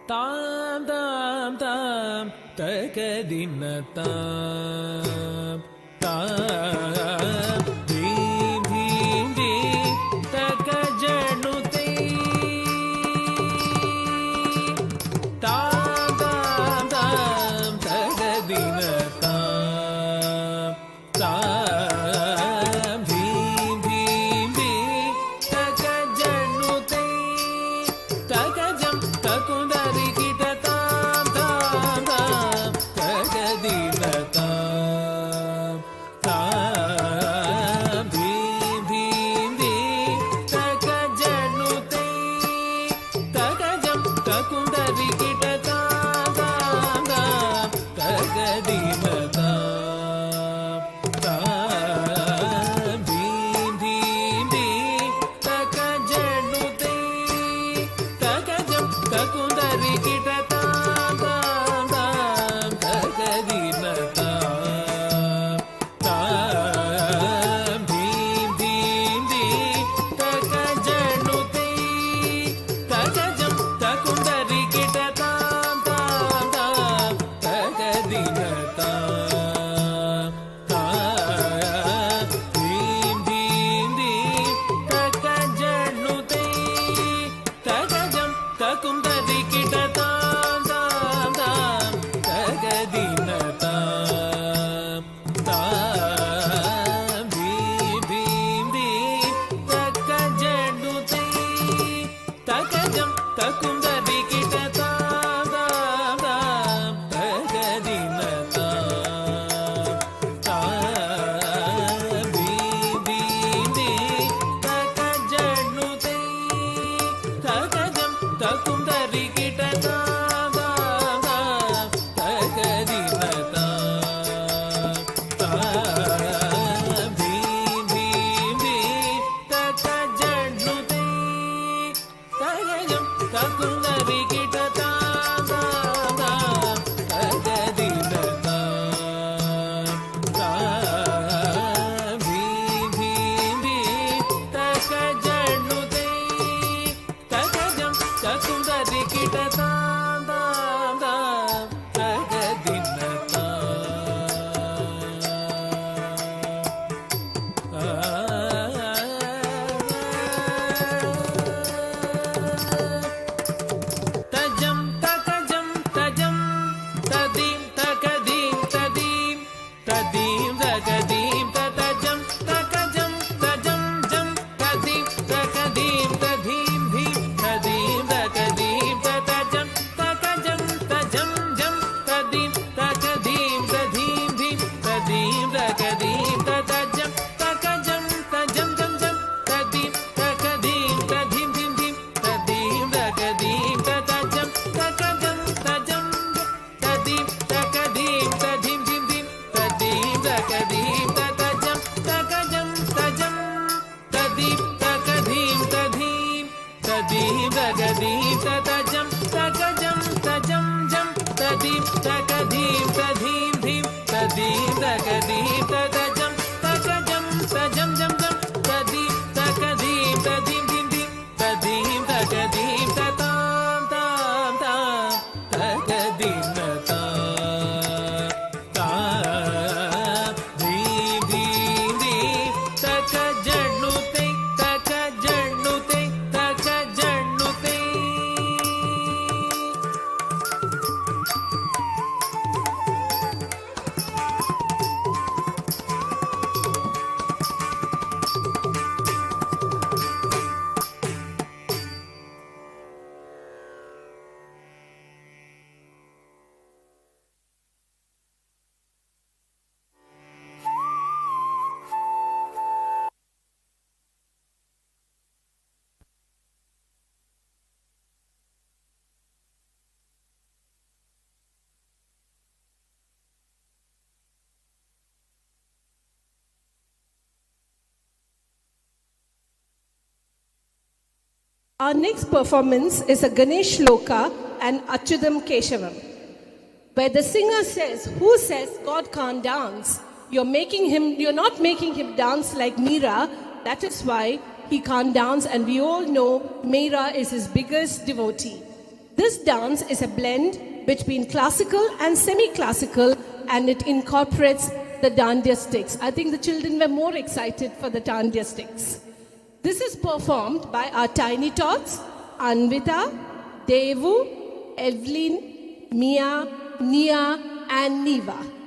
தாம் தாம் தாம் தகதின தாம் தாம் தீம் தீம் தீம் தகஜனுதை தாம் தாம் தாம் தகதின தாம் தாம் தீம் தீம் தீம் தகஜனுதை தகஜம் தகுந்தரி கிட தாம் தாம் தாம் தகதின தாம் தாம் தீம் தீம் தீம் தகஜனுதை தகஜம் தகுந்தரி கிட தாம் தாம் தாம் தகதின தாம் தாம் தீம் தீம் தீம் தகஜனுதை தகஜம் தகுந்தரி கிட தாம் தாம் தாம் தகதின தாம் தாம் தீம் தீம் தீம் தகஜனுதை தகஜம் தகுந்தரி கிட தாம் தாம் தாம் தகதின தாம் தாம் தீம் தீம் தீம் தகஜனுதை தகஜம் தகுந்தரி கிட தாம் தாம் தாம் தகதின தாம் தாம் தீம் தீம் தீம் தகஜனுதை தகஜம் தகுந்தரி கிட தாம் தாம் தாம் தகதின தாம் தாம் தீம் தீம் தீம் தகஜனுதை தகஜம் தகுந்தரி கிட தாம் தாம் தாம் தகதின தாம் தாம் தீம் தீம் தீம் தகஜனுதை தகஜம் தகுந்தரி கிட தாம் தாம் தாம் தகதின தாம் தாம் தீம் தீம் தீம் தகஜனுதை தகஜம் தகுந்தரி கிட தாம் தாம் தாம் தகதின தஜம் தகஜம் தஜம் ததீம் தகதீம் ததீம் ததீம் தகதீம் ததஜம் தகஜம் தஜம் ஜம் ததீம் தகதீம் ததீம் தீம் ததீம் தகதீம் ததஜம் தகஜம் தஜம் ஜம் ததீம் தகதீம் ததீம் தீம் ததீம் தகதீம் ததஜம் தகஜம் தஜம் ஜம் ஜம் ததீம் தகதீம் ததீம் தீம் தீம் ததீம் தகதீம் ததஜம் தகஜம் தஜம் ததீம் தகதீம் ததீம் தீம் தீம் ததீம் தகதீம் ததஜம் தகஜம் தஜம் ததீம் தகதீம் ததீம் ததீம் தகதீம் ததஜம் தகஜம் தஜம் ஜம் ததீம் தகதீம் ததீம் தீம் ததீம் தகதீம் ததஜம் தகஜம் தஜம் ஜம் ஜம் ததீம் தகதீம் ததீம் தீம் தீம் ததீம் தகதீம் ததாம் தாம் தாம் தகதின தாம் தாம் theme theme theme தகஜனுதை தகஜனுதை தகஜனுதை Our next performance is a Ganesh Loka and Achyudam Keshavam, where the singer says, "Who says God can't dance? You're not making him dance like Meera. That is why he can't dance, and we all know Meera is his biggest devotee." This dance is a blend between classical and semi-classical, and it incorporates the dandiya sticks. I think the children were more excited for the dandiya sticks. This is performed by our tiny tots, Anvita, Devu, Evelyn, Mia, Nia, and Niva.